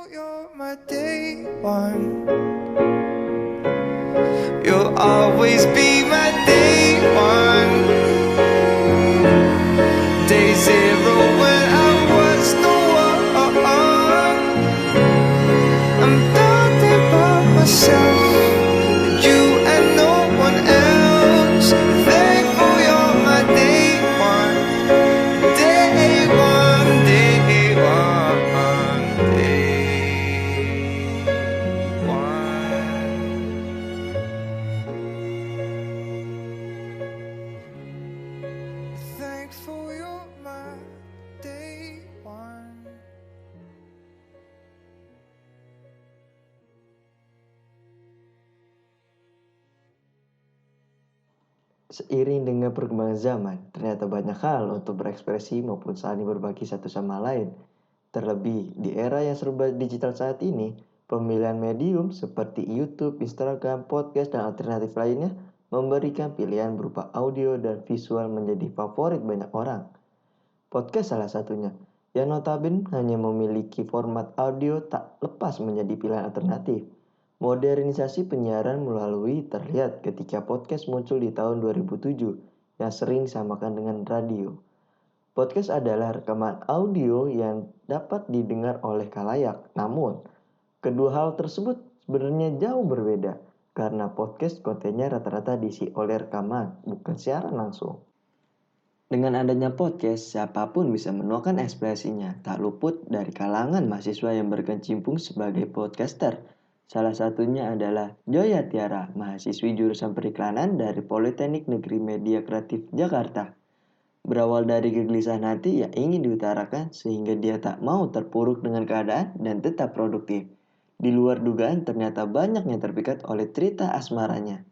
You're my day one. You'll always be my day one. Day zero when I was no one. I'm nothing but myself, you and no one else. Thankful you're my day one. Day one, day one, day one. Thankful you're my day one. Seiring dengan perkembangan zaman, ternyata banyak hal untuk berekspresi maupun saling berbagi satu sama lain. Terlebih di era yang serba digital saat ini, pemilihan medium seperti YouTube, Instagram, podcast, dan alternatif lainnya memberikan pilihan berupa audio dan visual menjadi favorit banyak orang. Podcast salah satunya, yang notabene hanya memiliki format audio tak lepas menjadi pilihan alternatif. Modernisasi penyiaran melalui terlihat ketika podcast muncul di tahun 2007 yang sering disamakan dengan radio. Podcast adalah rekaman audio yang dapat didengar oleh khalayak. Namun, kedua hal tersebut sebenarnya jauh berbeda karena podcast kontennya rata-rata diisi oleh rekaman, bukan siaran langsung. Dengan adanya podcast, siapapun bisa menuangkan ekspresinya, tak luput dari kalangan mahasiswa yang berkecimpung sebagai podcaster. Salah satunya adalah Joya Tiara, mahasiswi jurusan periklanan dari Politeknik Negeri Media Kreatif Jakarta. Berawal dari kegelisahan hati yang ingin diutarakan sehingga dia tak mau terpuruk dengan keadaan dan tetap produktif. Di luar dugaan ternyata banyak yang terpikat oleh cerita asmaranya.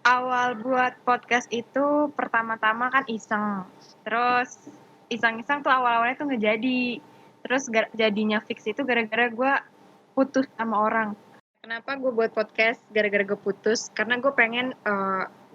Awal buat podcast itu pertama-tama kan iseng. Terus iseng-iseng tuh awal-awalnya tuh ngejadi. Terus jadinya fix itu gara-gara gue putus sama orang. Kenapa gue buat podcast gara-gara gue putus? Karena gue pengen,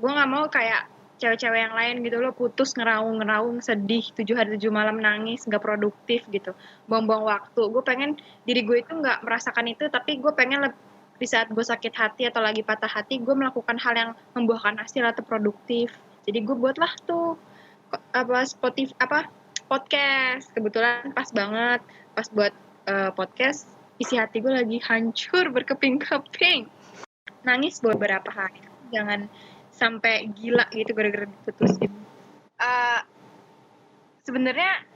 gue gak mau kayak cewek-cewek yang lain gitu loh, putus ngeraung-ngeraung, sedih, 7 hari 7 malam nangis, gak produktif gitu. Buang-buang waktu. Gue pengen diri gue itu gak merasakan itu, tapi gue pengen di saat gue sakit hati atau lagi patah hati, gue melakukan hal yang membuahkan hasil atau produktif. Jadi gue buatlah tuh podcast. Kebetulan pas banget pas buat podcast, isi hati gue lagi hancur berkeping-keping, nangis beberapa hari. Jangan sampai gila gitu gara-gara diputusin. Sebenarnya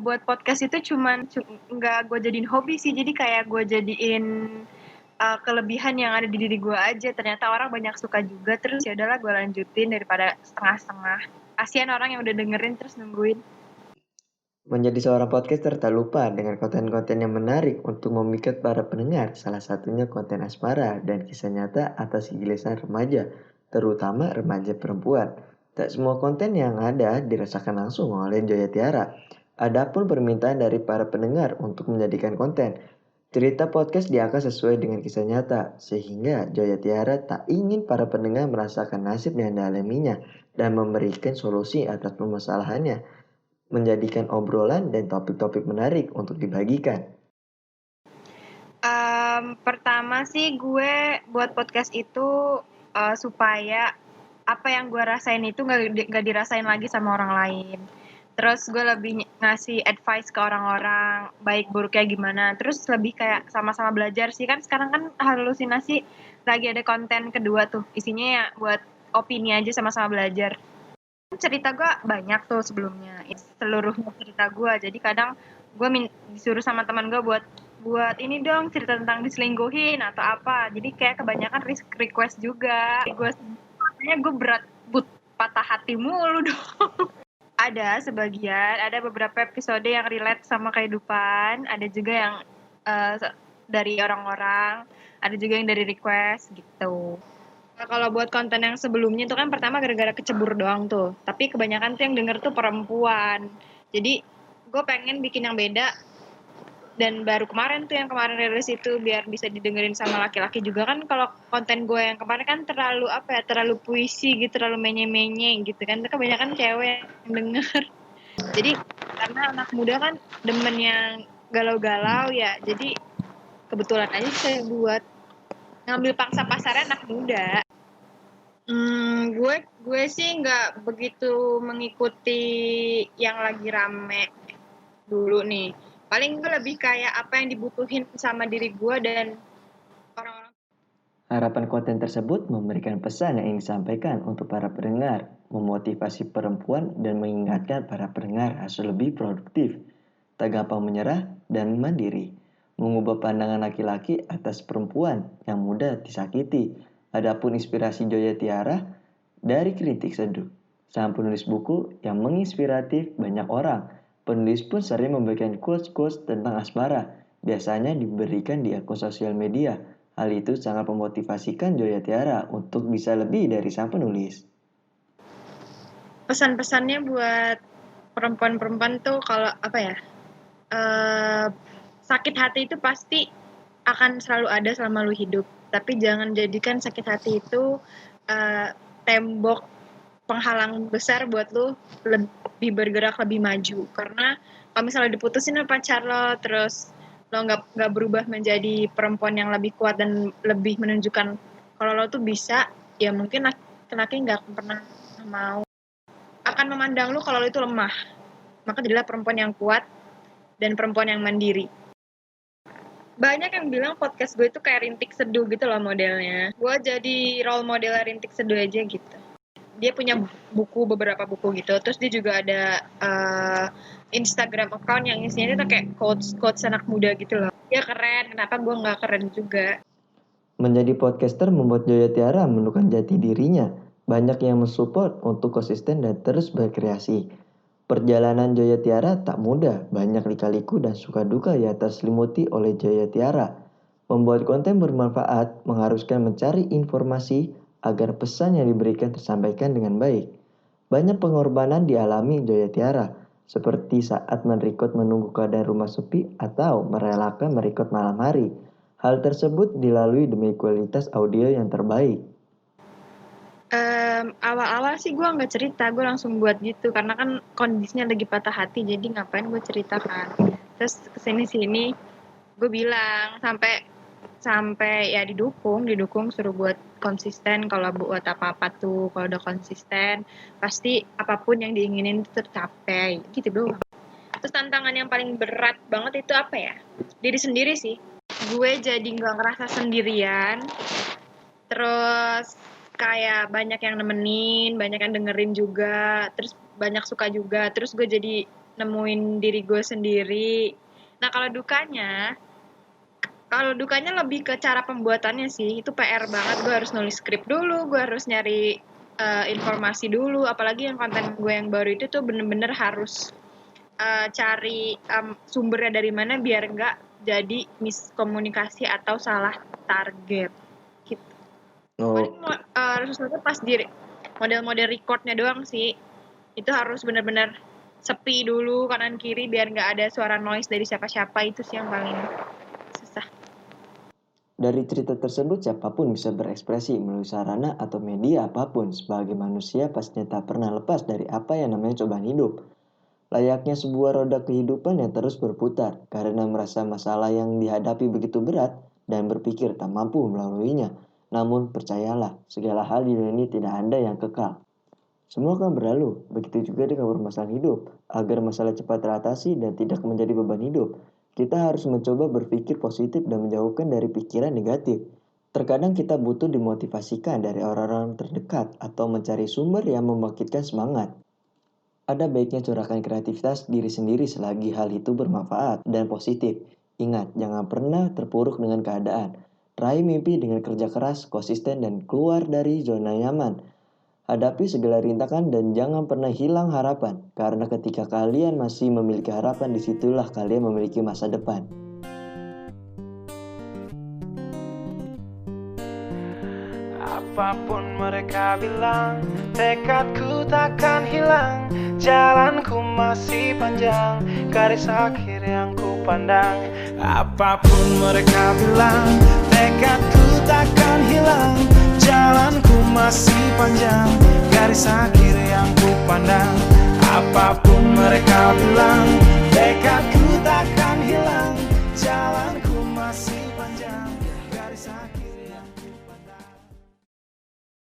buat podcast itu cuman nggak gue jadiin hobi sih, jadi kayak gue jadiin kelebihan yang ada di diri gue aja. Ternyata orang banyak suka juga, terus ya udahlah gue lanjutin daripada setengah-setengah. Kasian orang yang udah dengerin terus nungguin. Menjadi seorang podcaster tak lupa dengan konten-konten yang menarik untuk memikat para pendengar, salah satunya konten asmara dan kisah nyata atas kegelisahan remaja, terutama remaja perempuan. Tak semua konten yang ada dirasakan langsung oleh Joya Tiara. Adapun permintaan dari para pendengar untuk menjadikan konten, cerita podcast diangkat sesuai dengan kisah nyata, sehingga Joya Tiara tak ingin para pendengar merasakan nasib yang dialaminya dan memberikan solusi atas permasalahannya, menjadikan obrolan dan topik-topik menarik untuk dibagikan. Pertama sih gue buat podcast itu supaya apa yang gue rasain itu gak dirasain lagi sama orang lain. Terus gue lebih ngasih advice ke orang-orang, baik buruknya gimana. Terus lebih kayak sama-sama belajar sih. Kan sekarang kan halusinasi lagi ada konten kedua tuh. Isinya ya buat opini aja, sama-sama belajar. Cerita gue banyak tuh sebelumnya, seluruhnya cerita gue. Jadi kadang gue disuruh sama teman gue buat ini dong, cerita tentang diselingkuhin atau apa. Jadi kayak kebanyakan request juga. Gue berat patah hati mulu dong. Ada sebagian, ada beberapa episode yang relate sama kehidupan, ada juga yang dari orang-orang, ada juga yang dari request gitu. Nah, kalau buat konten yang sebelumnya itu kan pertama gara-gara kecebur doang tuh. Tapi kebanyakan tuh yang denger tuh perempuan. Jadi gue pengen bikin yang beda. Dan baru kemarin rilis itu biar bisa didengerin sama laki-laki juga. Kan kalau konten gue yang kemarin kan terlalu puisi gitu, terlalu menye-menye gitu kan. Kebanyakan cewek yang denger. Jadi karena anak muda kan demen yang galau-galau ya. Jadi kebetulan aja saya buat ngambil pangsa pasarnya anak muda. Gue sih nggak begitu mengikuti yang lagi rame dulu nih. Paling gue lebih kayak apa yang dibutuhin sama diri gue dan orang-orang. Harapan konten tersebut memberikan pesan yang ingin disampaikan untuk para pendengar, memotivasi perempuan dan mengingatkan para pendengar harus lebih produktif, tak gampang menyerah dan mandiri, mengubah pandangan laki-laki atas perempuan yang mudah disakiti. Adapun inspirasi Joya Tiara dari Kritik Seduh, sang penulis buku yang menginspiratif banyak orang. Penulis pun sering memberikan quotes-quotes tentang asmara, biasanya diberikan di akun sosial media. Hal itu sangat memotivasikan Joya Tiara untuk bisa lebih dari sang penulis. Pesan-pesannya buat perempuan-perempuan tuh kalau apa ya, sakit hati itu pasti akan selalu ada selama lu hidup. Tapi jangan jadikan sakit hati itu tembok penghalang besar buat lu lebih bergerak lebih maju. Karena kalau misalnya diputusin sama pacar lo, terus lo nggak berubah menjadi perempuan yang lebih kuat dan lebih menunjukkan kalau lo tuh bisa, ya mungkin laki-laki nggak pernah mau akan memandang lo kalau lo itu lemah. Maka jadilah perempuan yang kuat dan perempuan yang mandiri. Banyak yang bilang podcast gue itu kayak Rintik Seduh gitu loh modelnya. Gue jadi role model Rintik Seduh aja gitu. Dia punya beberapa buku gitu. Terus dia juga ada Instagram account yang isinya itu kayak quotes anak muda gitu loh. Dia keren, kenapa gue nggak keren juga? Menjadi podcaster membuat Joya Tiara menemukan jati dirinya. Banyak yang mensupport untuk konsisten dan terus berkreasi. Perjalanan Joya Tiara tak mudah, banyak lika-liku dan suka duka yang terselimuti oleh Joya Tiara. Membuat konten bermanfaat mengharuskan mencari informasi agar pesan yang diberikan tersampaikan dengan baik. Banyak pengorbanan dialami Joya Tiara, seperti saat merekod menunggu keadaan rumah sepi atau merelakan merekod malam hari. Hal tersebut dilalui demi kualitas audio yang terbaik. Awal-awal sih gue nggak cerita, gue langsung buat gitu karena kan kondisinya lagi patah hati, jadi ngapain gue ceritakan. Terus kesini-sini gue bilang sampai ya didukung suruh buat konsisten. Kalau buat apa-apa tuh kalau udah konsisten pasti apapun yang diinginin itu tercapai gitu doang. Terus tantangan yang paling berat banget itu apa ya? Diri sendiri sih. Gue jadi nggak ngerasa sendirian. Terus kayak banyak yang nemenin, banyak yang dengerin juga, terus banyak suka juga, terus gue jadi nemuin diri gue sendiri. Nah kalau dukanya lebih ke cara pembuatannya sih, itu PR banget. Gue harus nulis skrip dulu, gue harus nyari informasi dulu, apalagi yang konten gue yang baru itu tuh bener-bener harus cari sumbernya dari mana biar nggak jadi miskomunikasi atau salah target. Paling susahnya pas di model-model recordnya doang sih. Itu harus benar-benar sepi dulu kanan kiri biar nggak ada suara noise dari siapa-siapa. Itu sih yang paling susah. Dari cerita tersebut siapapun bisa berekspresi melalui sarana atau media apapun. Sebagai manusia pastinya tak pernah lepas dari apa yang namanya cobaan hidup. Layaknya sebuah roda kehidupan yang terus berputar karena merasa masalah yang dihadapi begitu berat dan berpikir tak mampu melaluinya. Namun percayalah, segala hal di dunia ini tidak ada yang kekal. Semua akan berlalu, begitu juga dengan permasalahan hidup. Agar masalah cepat teratasi dan tidak menjadi beban hidup, kita harus mencoba berpikir positif dan menjauhkan dari pikiran negatif. Terkadang kita butuh dimotivasikan dari orang-orang terdekat atau mencari sumber yang membangkitkan semangat. Ada baiknya curahkan kreativitas diri sendiri selagi hal itu bermanfaat dan positif. Ingat, jangan pernah terpuruk dengan keadaan. Raih mimpi dengan kerja keras, konsisten, dan keluar dari zona nyaman. Hadapi segala rintangan dan jangan pernah hilang harapan. Karena ketika kalian masih memiliki harapan, disitulah kalian memiliki masa depan. Apapun mereka bilang, tekadku takkan hilang. Jalanku masih panjang, garis akhir yang ku pandang. Apapun mereka bilang, tekadku takkan hilang. Jalanku masih panjang, garis akhir yang ku pandang. Apapun mereka bilang, tekadku takkan hilang. sakit.